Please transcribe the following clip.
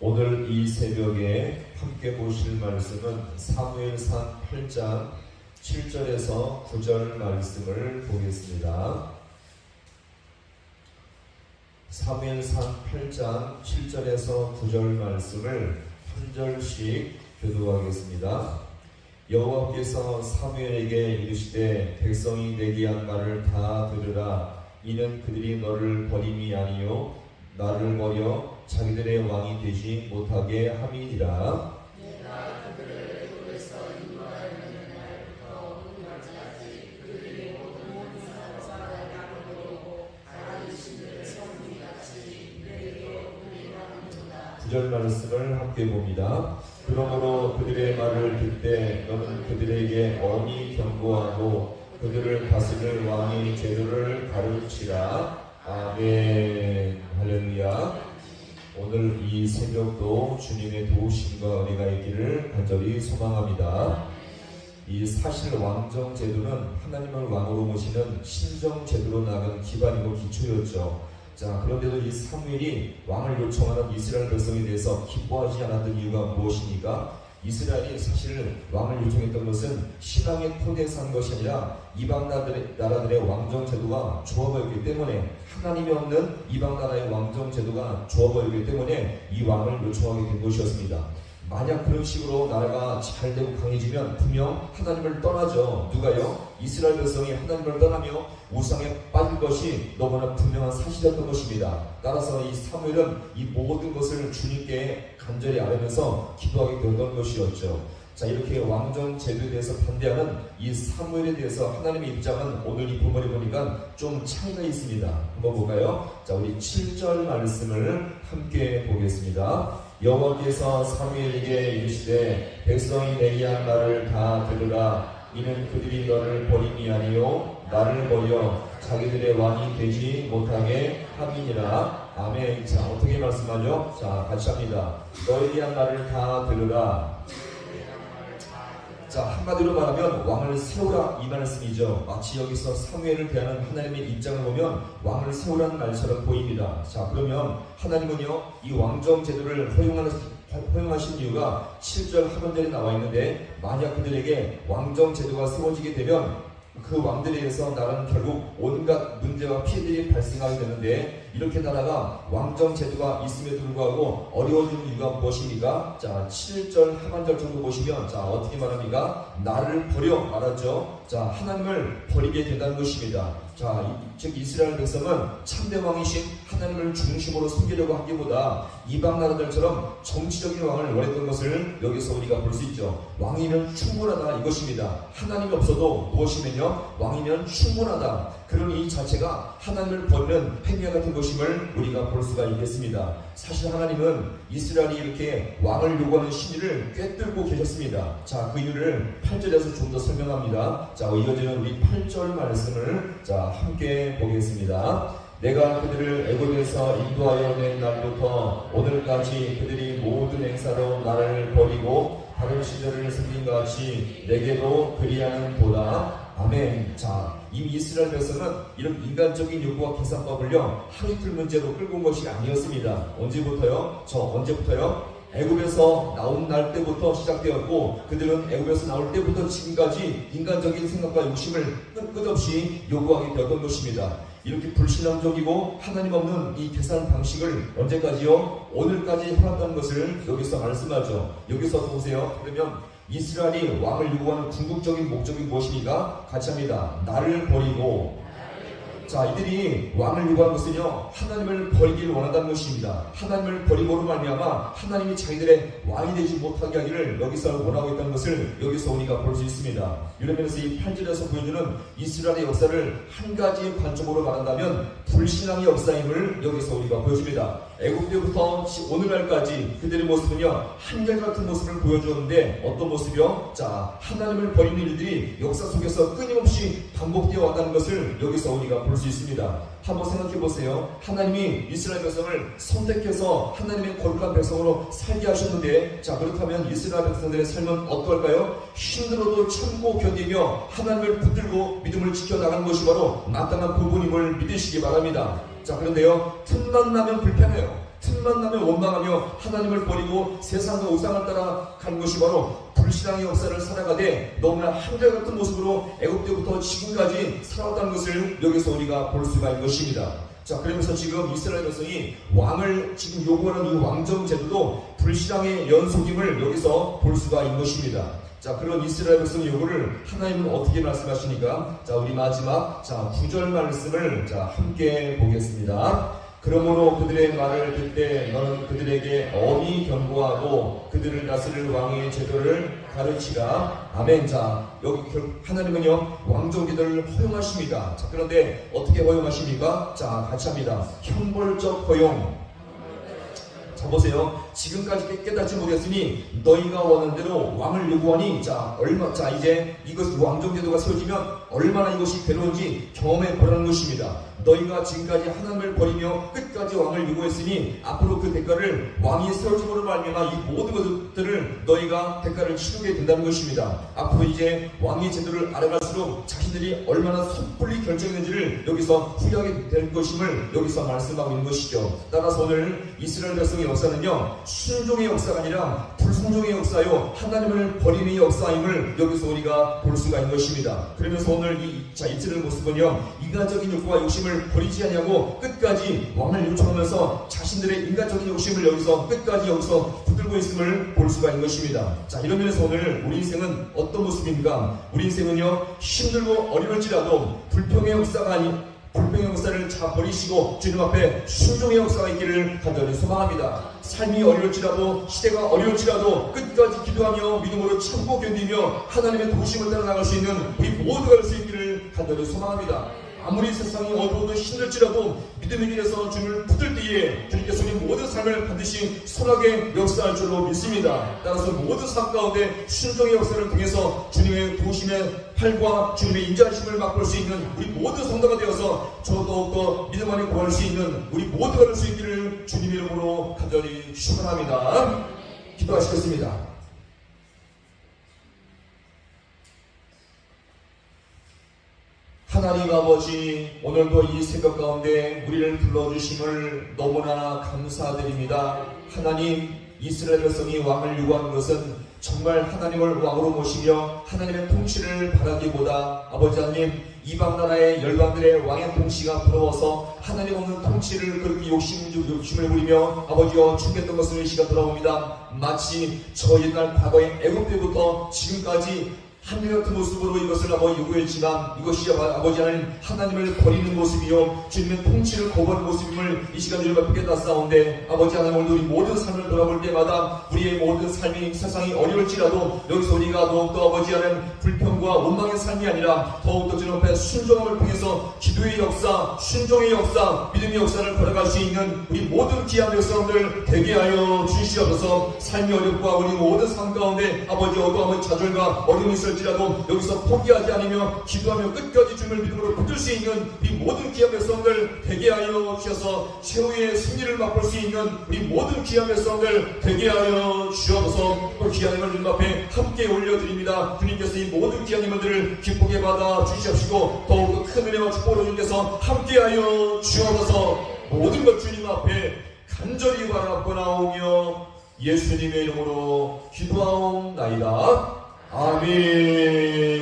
오늘 이 새벽에 함께 보실 말씀은 사무엘상 8장 7절에서 9절 말씀을 보겠습니다. 사무엘상 8장 7절에서 9절 말씀을 한 절씩 교도하겠습니다. 여호와께서 사무엘에게 이르시되 백성이 내게 한 말을 다 들으라. 이는 그들이 너를 버림이 아니요 나를 버려 자기들의 왕이 되지 못하게 함이니라. 내가 그들을 애굽에서 인도하였는 날부터 오늘까지 그들이 모든 사람을 나누고 다른 신들을 섬기같이 내게 우리가 9절 말씀을 함께 봅니다. 그러므로 그들의 말을 듣되 너는 그들에게 엄히 경고하고 그들을 다스릴 왕의 제도를 가르치라. 아멘. 할렐루야. 오늘 이 새벽도 주님의 도우심과 은혜가 있기를 간절히 소망합니다. 이 사실 왕정 제도는 하나님을 왕으로 모시는 신정 제도로 나아가는 기반이고 기초였죠. 자, 그런데도 이 사무엘이 왕을 요청하는 이스라엘 백성에 대해서 기뻐하지 않았던 이유가 무엇입니까? 이스라엘이 사실 왕을 요청했던 것은 신앙의 토대에 산 것이 아니라 이방 나라들의 왕정 제도가 좋아 보였기 때문에, 하나님이 없는 이방 나라의 왕정 제도가 좋아 보였기 때문에 이 왕을 요청하게 된 것이었습니다. 만약 그런 식으로 나라가 잘 되고 강해지면 분명 하나님을 떠나죠. 누가요? 이스라엘 백성이 하나님을 떠나며 우상에 빠질 것이 너무나 분명한 사실이었던 것입니다. 따라서 이 사무엘은 이 모든 것을 주님께 간절히 아뢰면서 기도하게 되었던 것이었죠. 자, 이렇게 왕정 제도에 대해서 반대하는 이 사무엘에 대해서 하나님의 입장은 오늘 이 본문에 보니까 좀 차이가 있습니다. 한번 볼까요? 자, 우리 7절 말씀을 함께 보겠습니다. 여호와께서 사무엘에게 이르시되 백성이 내게 한 말을 다 들으라. 이는 그들이 너를 버림이 아니요 나를 버려 자기들의 왕이 되지 못하게 함이니라. 아멘. 자, 어떻게 말씀하죠? 자, 같이 합니다. 너에게 한 말을 다 들으라. 자, 한마디로 말하면 왕을 세우라 이 말씀이죠. 마치 여기서 사무엘을 대하는 하나님의 입장을 보면 왕을 세우라는 말처럼 보입니다. 자, 그러면 하나님은요 이 왕정 제도를 허용하신 이유가 7절 하반절에 나와 있는데, 만약 그들에게 왕정 제도가 세워지게 되면 그 왕들에 의해서 나라는 결국 온갖 문제와 피해들이 발생하게 되는데, 이렇게 나라가 왕정 제도가 있음에도 불구하고 어려워지는 이유가 무엇입니까? 자, 7절 하반절 정도 보시면 자, 어떻게 말합니까? 나를 버려 말하죠. 자, 하나님을 버리게 된다는 것입니다. 자, 즉 이스라엘 백성은 참된 왕이신 하나님을 중심으로 섬기려고 하기보다 이방 나라들처럼 정치적인 왕을 원했던 것을 여기서 우리가 볼 수 있죠. 왕이면 충분하다 이것입니다. 하나님이 없어도 무엇이면요 왕이면 충분하다. 그런 이 자체가 하나님을 버리는 행위와 같은 것임을 우리가 볼 수가 있겠습니다. 사실 하나님은 이스라엘이 이렇게 왕을 요구하는 심리를 꿰뚫고 계셨습니다. 자, 그 이유를 8절에서 좀 더 설명합니다. 자, 이어지는 우리 8절 말씀을 자 함께 보겠습니다. 내가 그들을 애굽에서 인도하여 낸 날부터 오늘까지 그들이 모든 행사로 나를 버리고 다른 신들을 섬긴 같이 내게도 그리하는 도다. 아멘. 자, 이미 이스라엘 백성은 이런 인간적인 요구와 계산법을요 하루 이틀 문제로 끌고 온 것이 아니었습니다. 언제부터요? 언제부터요? 애굽에서 나온 날 때부터 시작되었고, 그들은 애굽에서 나올 때부터 지금까지 인간적인 생각과 욕심을 끝없이 요구하게 되었던 것입니다. 이렇게 불신앙적이고 하나님 없는 이 계산 방식을 언제까지요? 오늘까지 해왔다는 것을 여기서 말씀하죠. 여기서 보세요. 그러면 이스라엘이 왕을 요구하는 궁극적인 목적이 무엇입니까? 같이 합니다. 나를 버리고. 자, 이들이 왕을 요구한 것은요 하나님을 버리기를 원한다는 것입니다. 하나님을 버림으로 말미암아 하나님이 자기들의 왕이 되지 못하게 하기를 여기서 원하고 있다는 것을 여기서 우리가 볼 수 있습니다. 이러면서 이 8절에서 보여주는 이스라엘의 역사를 한 가지 관점으로 말한다면 불신앙의 역사임을 여기서 우리가 보여줍니다. 애굽 때부터 오늘날까지 그들의 모습은요 한결같은 모습을 보여주었는데, 어떤 모습이요? 자, 하나님을 버리는 일들이 역사 속에서 끊임없이 반복되어 왔다는 것을 여기서 우리가 볼 수 있습니다. 한번 생각해 보세요. 하나님이 이스라엘 백성을 선택해서 하나님의 거룩한 백성으로 살게 하셨는데, 자, 그렇다면 이스라엘 백성들의 삶은 어떨까요? 힘들어도 참고 견디며 하나님을 붙들고 믿음을 지켜나가는 것이 바로 마땅한 부분임을 믿으시기 바랍니다. 자, 그런데요 틈만 나면 불편해요. 틈만 나면 원망하며 하나님을 버리고 세상과 우상을 따라 간 것이 바로 불신앙의 역사를 살아가되 너무나 한결같은 모습으로 애굽 때부터 지금까지 살아왔다는 것을 여기서 우리가 볼 수가 있는 것입니다. 자, 그러면서 지금 이스라엘 백성이 왕을 지금 요구하는 이 왕정 제도도 불신앙의 연속임을 여기서 볼 수가 있는 것입니다. 자, 그런 이스라엘 백성의 요구를 하나님은 어떻게 말씀하시니까, 자, 우리 마지막 9절 말씀을 함께 보겠습니다. 그러므로 그들의 말을 듣되 너는 그들에게 엄히 경고하고 그들을 다스릴 왕의 제도를 가르치라. 아멘. 자, 여기 하나님은요 왕정제도를 허용하십니다. 자, 그런데 어떻게 허용하십니까? 자, 같이 합니다. 형벌적 허용. 자, 보세요. 지금까지 깨닫지 못했으니 너희가 원하는 대로 왕을 요구하니 이제 이것 왕정제도가 세워지면 얼마나 이것이 괴로운지 경험해 보라는 것입니다. 너희가 지금까지 하나님을 버리며 끝까지 왕을 요구했으니 앞으로 그 대가를 왕이 세워짐으로 말미암아 이 모든 것들을 너희가 대가를 치르게 된다는 것입니다. 앞으로 이제 왕의 제도를 알아갈수록 자신들이 얼마나 섣불리 결정했는지를 여기서 후회하게 될 것임을 여기서 말씀하고 있는 것이죠. 따라서 오늘 이스라엘 백성의 역사는요 순종의 역사가 아니라 불순종의 역사요 하나님을 버림의 역사임을 여기서 우리가 볼 수가 있는 것입니다. 그러면서 오늘 이스라엘 모습은요 인간적인 욕구와 욕심을 버리지 않냐고 끝까지 왕을 요청하면서 자신들의 인간적인 욕심을 여기서 붙들고 있음을 볼 수가 있는 것입니다. 자, 이런 면에서 오늘 우리 인생은 어떤 모습입니까? 우리 인생은요 힘들고 어려울지라도 불평의 역사를 버리시고 주님 앞에 순종의 역사가 있기를 간절히 소망합니다. 삶이 어려울지라도 시대가 어려울지라도 끝까지 기도하며 믿음으로 참고 견디며 하나님의 도우심을 따라 나갈 수 있는 우리 모두가 될 수 있기를 간절히 소망합니다. 아무리 세상이 어두워도 힘들지라도 믿음의 길에서 주님을 붙들 때에 주님께서 우리 모든 삶을 반드시 선하게 역사할 줄로 믿습니다. 따라서 모든 삶 가운데 순종의 역사를 통해서 주님의 도우심의 팔과 주님의 인자하심을 맛볼 수 있는 우리 모든 성도가 되어서 더욱더 믿음 안에 구할 수 있는 우리 모두가 될 수 있기를 주님의 이름으로 간절히 축원합니다. 기도하시겠습니다. 하나님 아버지, 오늘도 이 새벽 가운데 우리를 불러주심을 너무나 감사드립니다. 하나님, 이스라엘 백성이 왕을 요구하는 것은 정말 하나님을 왕으로 모시며 하나님의 통치를 바라기보다 아버지 하나님 이방 나라의 열방들의 왕의 통치가 부러워서 하나님 없는 통치를 그렇게 욕심을 부리며 아버지여 죽겠던 것을 이 시간 돌아옵니다. 마치 저 옛날 과거의 애굽 때부터 지금까지 한결같은 모습으로 이것을 아버지 요구했지만 이것이 아버지 하나님을 버리는 모습이요 주님의 통치를 거부하는 모습임을 이 시간 주님 앞에 깨닫사온데 아버지 하나님 오늘 우리 모든 삶을 돌아볼 때마다 우리의 모든 삶이 세상이 어려울지라도 여기서 우리가 더욱더 아버지 하나님 불평과 원망의 삶이 아니라 더욱더 주님 앞에 순종함을 통해서 기도의 역사, 순종의 역사, 믿음의 역사를 걸어갈 수 있는 우리 모든 귀한 백성들 되게 하여 주시옵소서. 삶이 어렵고 우리 모든 삶 가운데 아버지 어두움의 좌절과 어려움이 있을지라도 여기서 포기하지 않으며 기도하며 끝까지 주님을 믿음으로 붙들 수 있는 우리 모든 귀한 백성들 되게 하여 주셔서 최후의 승리를 맛볼 수 있는 우리 모든 귀한 백성들 되게 하여 주옵소서. 또 귀한 힘을 주님 앞에 함께 올려드립니다. 주님께서 이 모든 귀한 힘들을 기쁘게 받아 주시옵시고 더욱 큰 은혜와 축복으로 주님께서 함께하여 주옵소서. 모든 것 주님 앞에 간절히 바라보나오며 예수님의 이름으로 기도하옵나이다. 아멘.